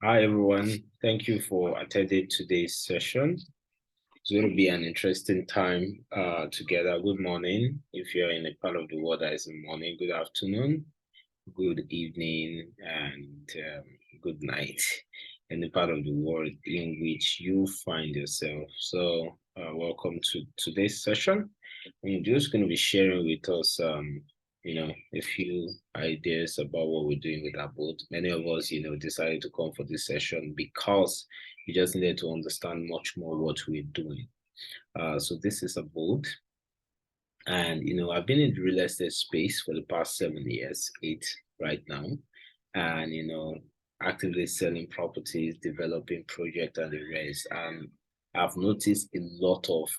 Hi, everyone. Thank you for attending today's session. It's going to be an interesting time together. Good morning. If you're in a part of the world that is in morning, good afternoon, good evening, and good night in the part of the world in which you find yourself. So, welcome to today's session. I'm just going to be sharing with us, a few ideas about what we're doing with Abode. Many of us, decided to come for this session because we just needed to understand much more what we're doing. So this is Abode. And I've been in the real estate space for the past 7 years, 8 right now, and actively selling properties, developing projects, and the rest. And I've noticed a lot of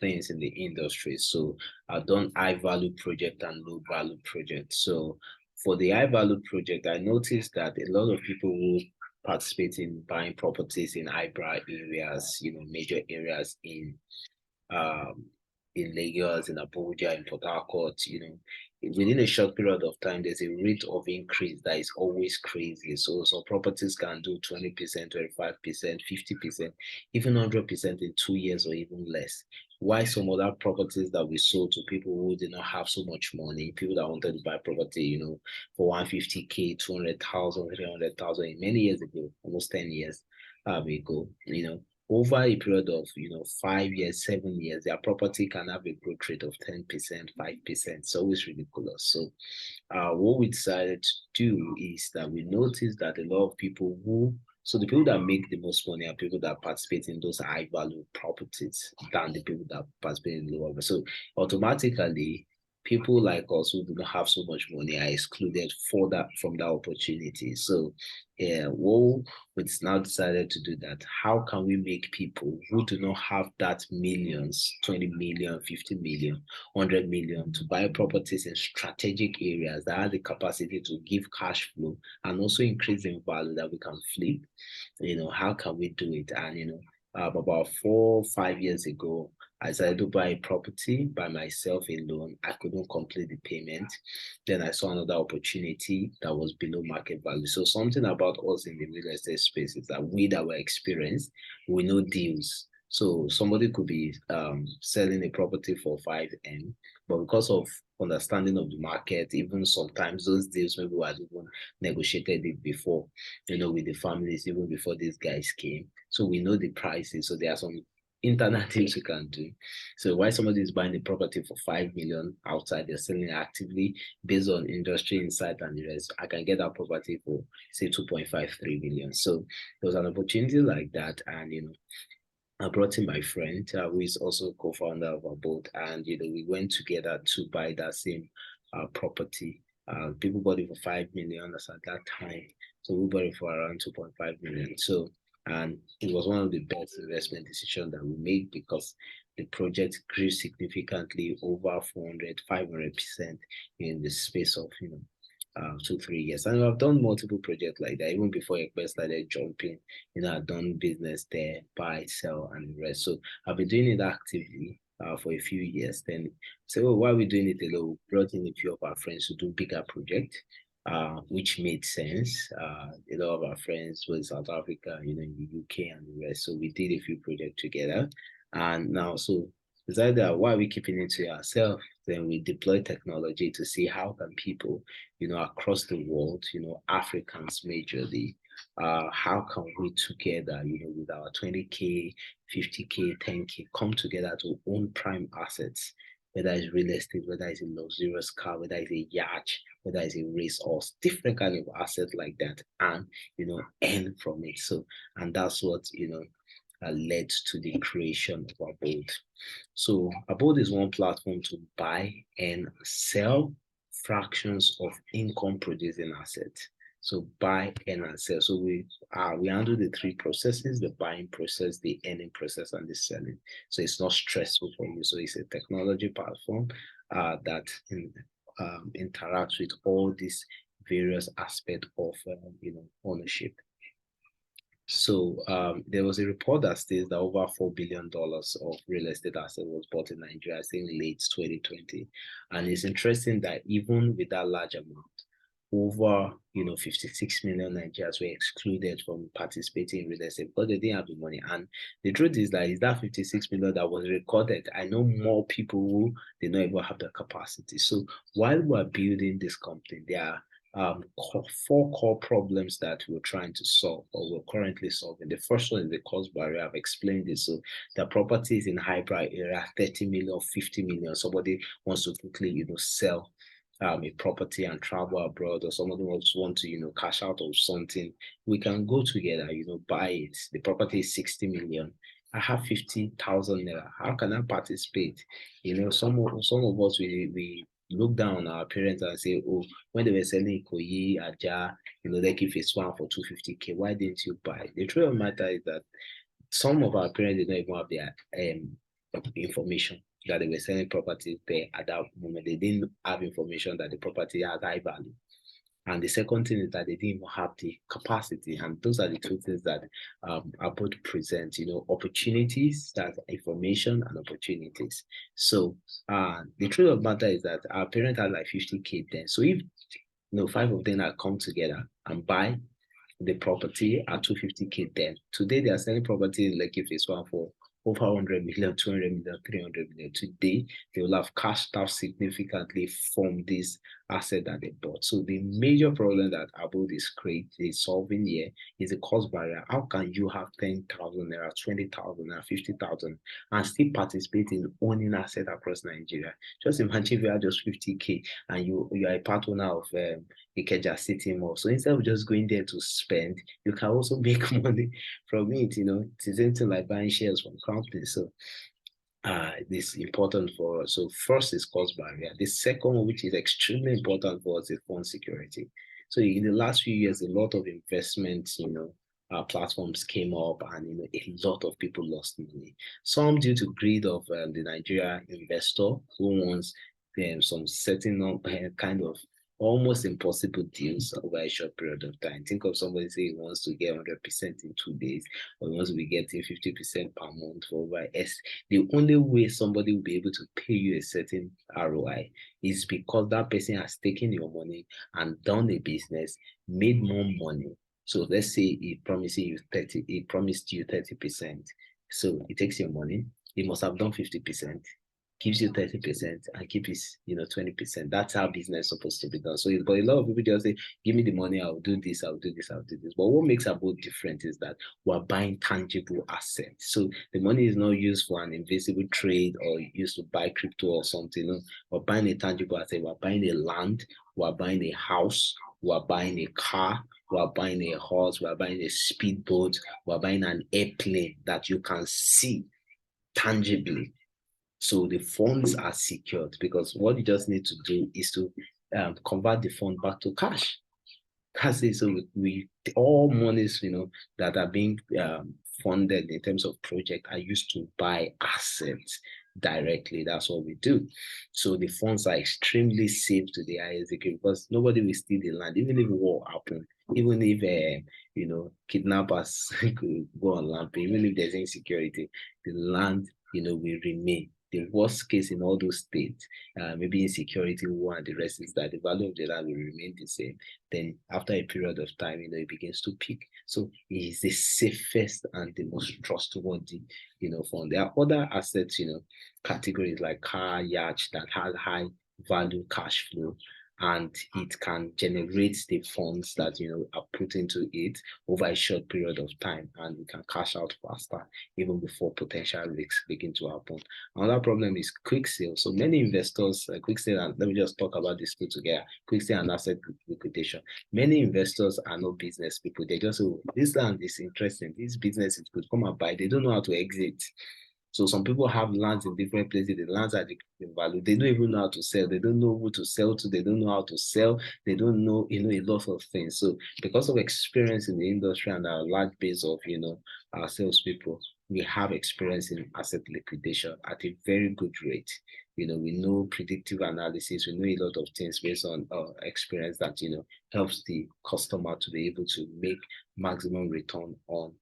things in the industry. So I've done high value project and low value project. So for the high value project, I noticed that a lot of people who participate in buying properties in highbrow areas, major areas um, in Lagos, in Abuja, in Port Harcourt, within a short period of time, there's a rate of increase that is always crazy. So some properties can do 20%, 25%, 50%, even 100% in 2 years or even less. Why some other properties that we sold to people who did not have so much money, people that wanted to buy property, for 150K, 200,000, 300,000, many years ago, almost 10 years ago, over a period of 5 years, 7 years, their property can have a growth rate of 10%, 5%. It's always ridiculous. So what we decided to do is that we noticed that a lot of people so the people that make the most money are people that participate in those high value properties than the people that participate in lower. So automatically, people like us who do not have so much money are excluded from that opportunity. So yeah, well, it's now decided to do that. How can we make people who do not have that millions, 20 million, 50 million, 100 million to buy properties in strategic areas that have the capacity to give cash flow and also increase in value that we can flip? How can we do it? And, about 4 5 years ago, I decided to buy a property by myself alone. I couldn't complete the payment. Then I saw another opportunity that was below market value. So something about us in the real estate space is that we that were experienced, we know deals. So somebody could be selling a property for 5M, but because of understanding of the market, even sometimes those deals maybe were even negotiated it before, with the families, even before these guys came. So we know the prices. So there are some internal things we can do. So why somebody is buying the property for 5 million outside, they're selling it actively based on industry insight and the rest. I can get that property for say 2.53 million. So there was an opportunity like that. And I brought in my friend, who is also co-founder of Abode, and we went together to buy that same property. People bought it for 5 million as at that time, so we bought it for around 2.5 million. So, and it was one of the best investment decisions that we made because the project grew significantly over 400, 500% in the space of 2 3 years. And I've done multiple projects like that even before Ekpe started jumping. I've done business there, buy, sell, and the rest. So I've been doing it actively for a few years. Then say, oh, why are we doing it alone? We brought in a few of our friends to do bigger projects, which made sense. A lot of our friends were in South Africa, in the UK and the rest. So we did a few projects together. And now, so decided that why are we keeping it to ourselves? Then we deploy technology to see how can people, across the world, Africans majorly, how can we together, with our 20K, 50K, 10K, come together to own prime assets, whether it's real estate, whether it's a luxurious car, whether it's a yacht, whether it's a racehorse, different kind of assets like that, and earn from it. So, and that's what led to the creation of Abode. So Abode is one platform to buy and sell fractions of income producing assets. So buy and sell. So we handle the three processes: the buying process, the earning process, and the selling. So it's not stressful for you. So it's a technology platform that interacts with all these various aspects of ownership. So there was a report that states that over $4 billion of real estate asset was bought in Nigeria, I think late 2020. And it's interesting that even with that large amount, over 56 million Nigerians were excluded from participating in real estate because they didn't have the money. And the truth is that 56 million that was recorded. I know more people who did not even have the capacity. So while we're building this company, there are four core problems that we're trying to solve or we're currently solving. The first one is the cost barrier. I've explained this. So the properties in high-price area, 30 million, 50 million. Somebody wants to quickly, sell a property and travel abroad, or somebody want to, cash out of something, we can go together, buy it. The property is 60 million. I have 50,000 naira. How can I participate? Some of us, we look down on our parents and say, oh, when they were selling Ikoyi, Aja, Lekki Phase 1 for 250K, why didn't you buy? The truth of the matter is that some of our parents did not even have their information that they were selling properties there at that moment. They didn't have information that the property has high value. And the second thing is that they didn't even have the capacity. And those are the two things that Abode present, opportunities, that's information and opportunities. So the truth of the matter is that our parents had like 50K then. So if five of them had come together and buy the property at 250K then, today they are selling property in Lekki Phase 1 for over 100 million, 200 million, 300 million. Today, they will have cashed out significantly from this asset that they bought. So the major problem that Abode is solving here is the cost barrier. How can you have 10,000 naira, 20,000 naira, 50,000 and still participate in owning asset across Nigeria? Just imagine if you have just 50K and you are a part owner of Ikeja City Mall. So instead of just going there to spend, you can also make money from it. It's something like buying shares from companies. So this is important for us. So first is cost barrier. The second one, which is extremely important for us, is fund security. So in the last few years, a lot of investments, platforms came up and a lot of people lost money. Some due to greed of the Nigeria investor who wants some certain kind of almost impossible deals over a short period of time. Think of somebody saying he wants to get 100% in 2 days, or he wants to be getting 50% per month for over S. The only way somebody will be able to pay you a certain ROI is because that person has taken your money and done a business, made more money. So let's say he promised you 30%. So he takes your money, he must have done 50%. Gives you 30% and keep his 20%. That's how business is supposed to be done. So but a lot of people just say, give me the money, I'll do this, I'll do this, I'll do this. But what makes Abode different is that we're buying tangible assets. So the money is not used for an invisible trade or used to buy crypto or something. We're buying a tangible asset, we're buying a land, we're buying a house, we're buying a car, we're buying a horse, we're buying a speedboat, we're buying an airplane that you can see tangibly. So the funds are secured because what you just need to do is to convert the fund back to cash. That's it. So we all monies that are being funded in terms of project are used to buy assets directly. That's what we do. So the funds are extremely safe to the ISDK because nobody will steal the land, even if war happens, even if kidnappers could go on land, even if there's insecurity, the land will remain. The worst case in all those states, maybe insecurity, war, and the rest is that the value of the land will remain the same. Then after a period of time, it begins to peak. So it is the safest and the most trustworthy, fund. There are other assets, categories like car, yacht that has high value cash flow, and it can generate the funds that are put into it over a short period of time, and we can cash out faster even before potential risks begin to happen. Another problem is quick sale. So many investors, quick sale, and let me just talk about this two together, quick sale and asset liquidation. Many investors are not business people. They just say, oh, this land is interesting, this business is good, come and buy. They don't know how to exit. So some people have lands in different places. The lands are the value. They don't even know how to sell. They don't know who to sell to. They don't know how to sell. They don't know, a lot of things. So because of experience in the industry and our large base of, our salespeople, we have experience in asset liquidation at a very good rate. We know predictive analysis. We know a lot of things based on experience that, helps the customer to be able to make maximum return on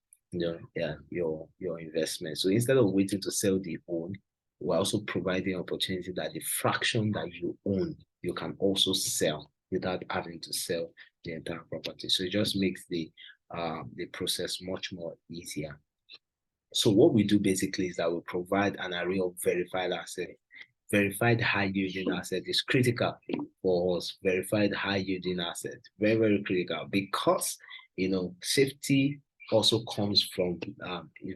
your investment. So instead of waiting to sell the own, we're also providing opportunity that the fraction that you own, you can also sell, without having to sell the entire property. So it just makes the process much more easier. So what we do basically is that we provide an array of verified assets. Verified high yielding asset is critical for us. Verified high yielding asset, very, very critical, because safety also comes from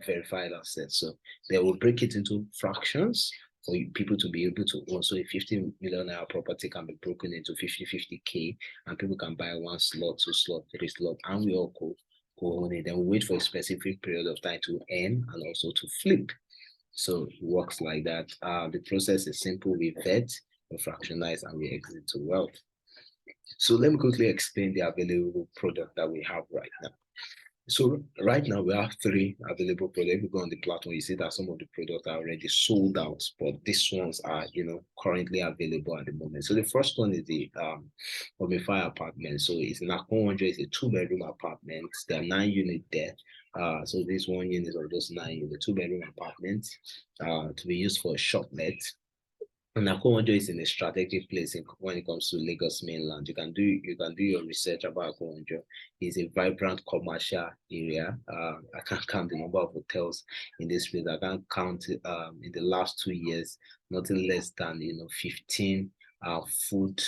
verified assets. So they will break it into fractions for people to be able to own. So a 50 million naira property can be broken into 50K, and people can buy 1 slot, 2 slot, 3 slot, and we all go own it. Then we wait for a specific period of time to earn and also to flip. So it works like that. The process is simple. We vet, we fractionize, and we exit to wealth. So let me quickly explain the available product that we have right now. So right now we have 3 available products. If you go on the platform, you see that some of the products are already sold out, but these ones are, currently available at the moment. So the first one is the Omify apartment. So it's in Akonjo. It's a 2-bedroom apartment. There are 9 units there. So this 1 unit of those 9 units, 2-bedroom apartment, to be used for a shoplet. And Akonjo is in a strategic place when it comes to Lagos mainland. You can do your research about Akonjo. It's a vibrant commercial area. I can't count the number of hotels in this place. I can't count in the last 2 years, nothing less than 15 food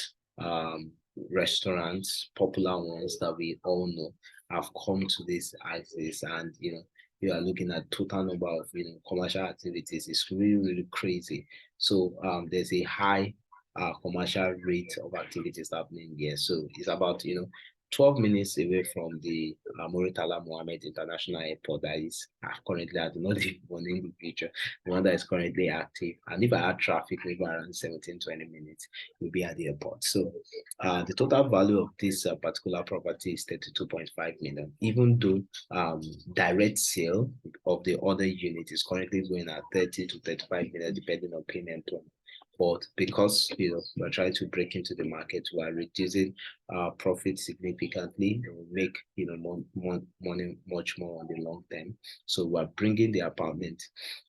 restaurants, popular ones that we all know, have come to this axis, and you are looking at total number of commercial activities. It's really, really crazy. So there's a high commercial rate of activities happening here. So it's about 12 minutes away from the Muritala Mohammed International Airport that is currently, I do not even want in the future, the one that is currently active. And if I had traffic, maybe around 17-20 minutes, we'll be at the airport. So the total value of this particular property is 32.5 million, even though direct sale of the other unit is currently going at 30 to 35 million, depending on payment plan. But because we're trying to break into the market, we are reducing profit significantly, and we make more money, much more on the long term. So we're bringing the apartment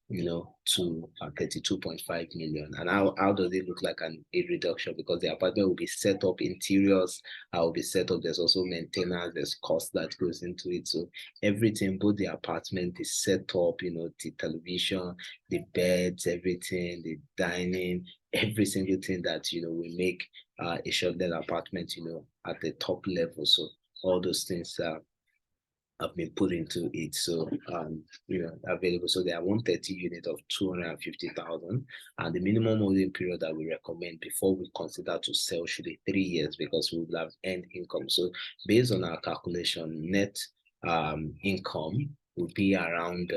to 32.5 million. And how does it look like a reduction? Because the apartment will be set up, interiors will be set up. There's also maintenance, there's cost that goes into it. So everything, both the apartment, the setup, the television, the beds, everything, the dining, every single thing that we make a short-let apartment at the top level. So all those things have been put into it. So available. So there are 130 units of 250,000, and the minimum holding period that we recommend before we consider to sell should be 3 years, because we will have earned income. So based on our calculation, net income will be around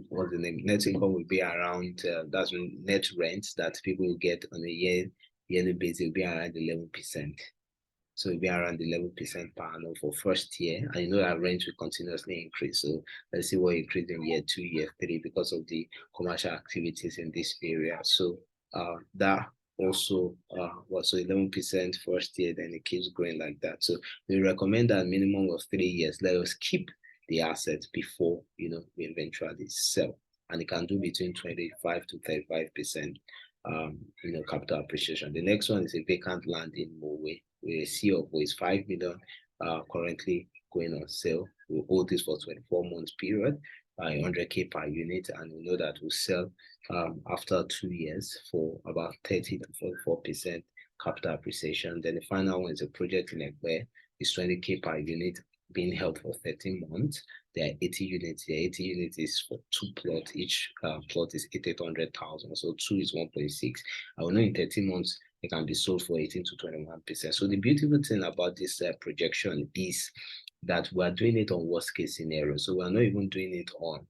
what's the name? Net income will be around that's net rent that people will get on a yearly basis will be around 11%. So it'll be around 11% per annum for first year. And that rent will continuously increase. So let's see what increase in year 2, year 3, because of the commercial activities in this area. So that also was 11% first year, then it keeps growing like that. So we recommend that minimum of 3 years. Let us keep the asset before we eventually sell. And it can do between 25 to 35% capital appreciation. The next one is a vacant land in Mowe. A CO is 5 million currently going on sale. We'll hold this for 24 months period, 100K per unit, and we know that we'll sell after 2 years for about 30 to 44% capital appreciation. Then the final one is a project in Ekwe. It's 20K per unit, being held for 13 months. There are 80 units here. 80 units is for 2 plots. Each plot is 800,000. So 2 is 1.6. I will know in 13 months it can be sold for 18 to 21%. So the beautiful thing about this projection is that we are doing it on worst case scenario. So we're not even doing it on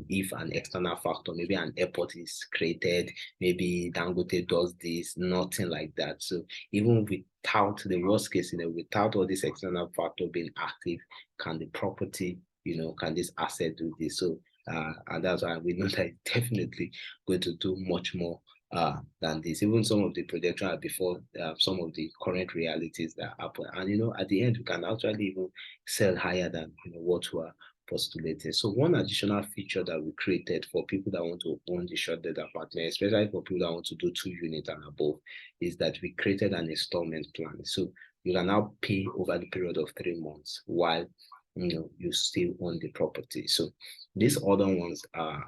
if an external factor, maybe an airport is created, maybe Dangote does this, nothing like that. So even without the worst case scenario, without all this external factor being active, can the property, can this asset do this? So and that's why we know that it's definitely going to do much more than this. Even some of the projections are before some of the current realities that happen. And at the end, we can actually even sell higher than what postulated. So one additional feature that we created for people that want to own the short-let apartment, especially for people that want to do 2 units and above, is that we created an installment plan. So you can now pay over the period of 3 months while you still own the property. So these other ones are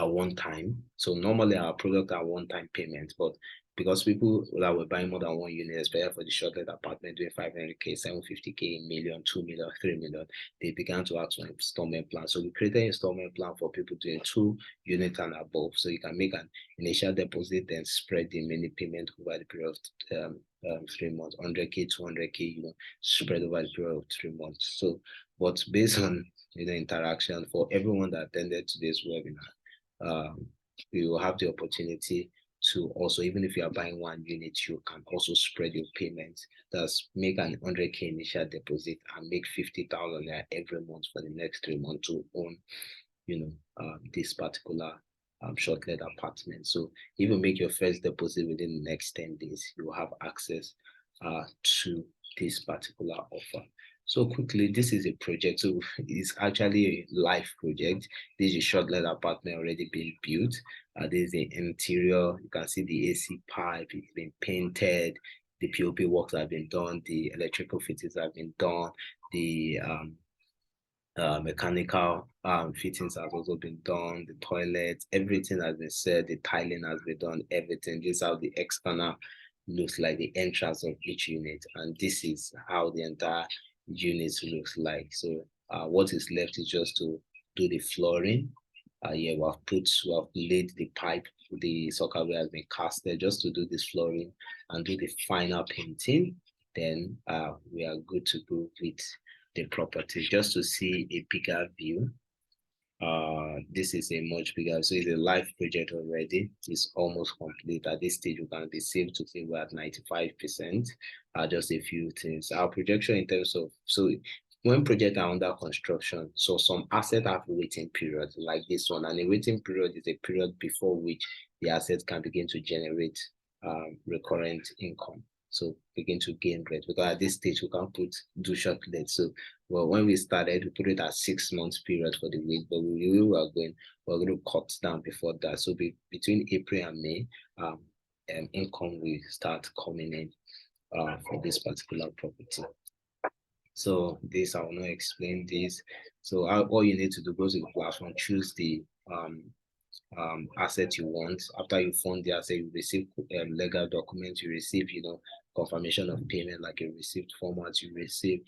one time. So normally our product are one-time payments, but because people that were buying more than 1 unit, especially for the short-let apartment doing 500K, 750K, a million, 2 million, 3 million, they began to ask for installment plan. So we created an installment plan for people doing 2 units and above. So you can make an initial deposit, then spread the remaining payment over the period of 3 months, 100K, 200K, spread over the period of 3 months. So, but based on interaction for everyone that attended today's webinar, you will have the opportunity to also, even if you are buying 1 unit, you can also spread your payments. Thus, make an 100K initial deposit and make 50,000 every month for the next 3 months to own, this particular short-let apartment. So if you make your first deposit within the next 10 days, you will have access to this particular offer. So quickly, this is a project. So it's actually a live project. This is a short-let apartment already being built. This is the interior. You can see the AC pipe. It's been painted. The POP works have been done. The electrical fittings have been done. The mechanical fittings has also been done. The toilets, everything has been set. The tiling has been done. Everything. This is how the external looks like, the entrance of each unit, and this is how the entire unit looks like. So what is left is just to do the flooring. We have laid the pipe, the sockaway has been casted just to do this flooring and do the final painting. Then we are good to go with the property. Just to see a bigger view, this is a much bigger, so it's a live project already. It's almost complete. At this stage, we can be safe to say we're at 95%. Just a few things. Our projection in terms of, so when projects are under construction, so some assets have waiting periods like this one, and a waiting period is a period before which the assets can begin to generate recurrent income. So begin to gain rent, because at this stage we can't do short-let. So well, when we started, we put it at 6 months period for the wait, but we're going to cut down before that. So between April and May, income will start coming in for this particular property. So this, I will not explain this. So all you need to do, go to the platform, choose the asset you want. After you fund the asset, you receive legal documents, you receive, confirmation of payment, like a receipt format, you receive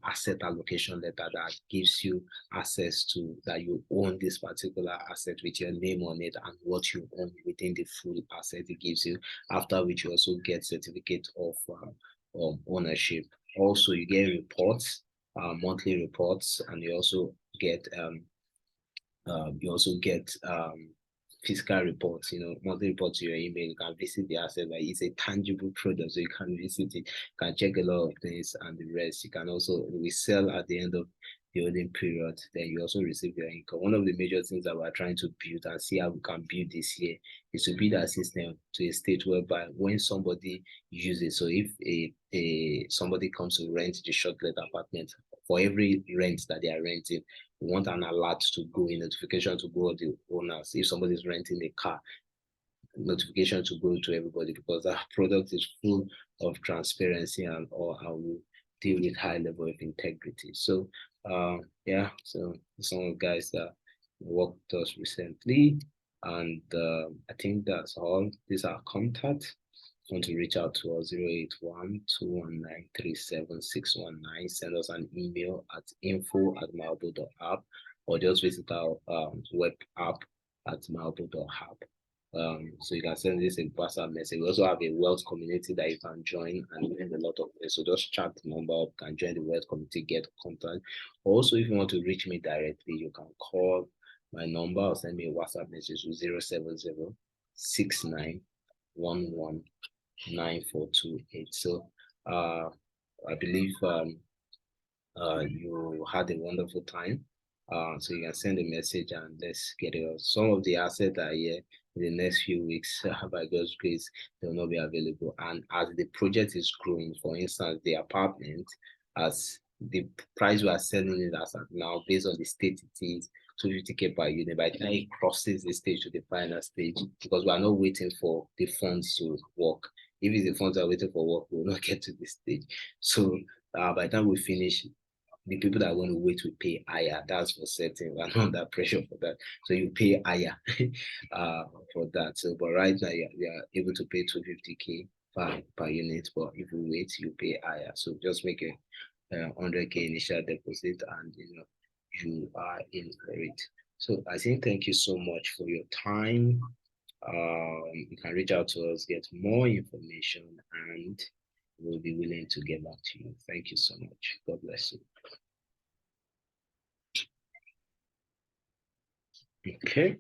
asset allocation letter that gives you access to that you own this particular asset with your name on it and what you own within the full asset it gives you, after which you also get certificate of ownership. Also, you get reports, monthly reports, and you also get fiscal reports, monthly reports to your email. You can visit the asset, like it's a tangible product, so you can visit it, you can check a lot of things and the rest. You can also, we sell at the end of the holding period, then you also receive your income. One of the major things that we're trying to build and see how we can build this year is to build a system to a state whereby when somebody uses, so if somebody comes to rent the short-let apartment, for every rent that they are renting, we want an alert to go, a notification to go to the owners. If somebody's renting a car, notification to go to everybody, because our product is full of transparency and will deal with high level of integrity. So so some of the guys that worked with us recently, and I think that's all. These are contacts. Want to reach out to us, 081-219-37619. Send us an email at info@malbo.app, or just visit our web app at malbo.app. So you can send this in WhatsApp message. We also have a wealth community that you can join and learn a lot of it. So just chat the number up, can join the wealth community, get contact. Also, if you want to reach me directly, you can call my number or send me a WhatsApp message to 070-6911-9428. So I believe you had a wonderful time. So you can send a message and let's get it out. Some of the assets are here. In the next few weeks, by God's grace, they will not be available. And as the project is growing, for instance, the apartment, as the price we are selling it as now, based on the state it is, 250K per unit. By the time it crosses the stage to the final stage, because we are not waiting for the funds to work. If it's the funds are waiting for work, we will not get to this stage. So by the time we finish, the people that are going to wait will pay higher. That's for certain. We're not under pressure for that. So you pay higher for that. So, but right now you're able to pay 250K per unit. But if you wait, you pay higher. So just make a 100K initial deposit, and you are in for it. So I think thank you so much for your time. You can reach out to us, get more information, and we'll be willing to get back to you. Thank you so much. God bless you. Okay.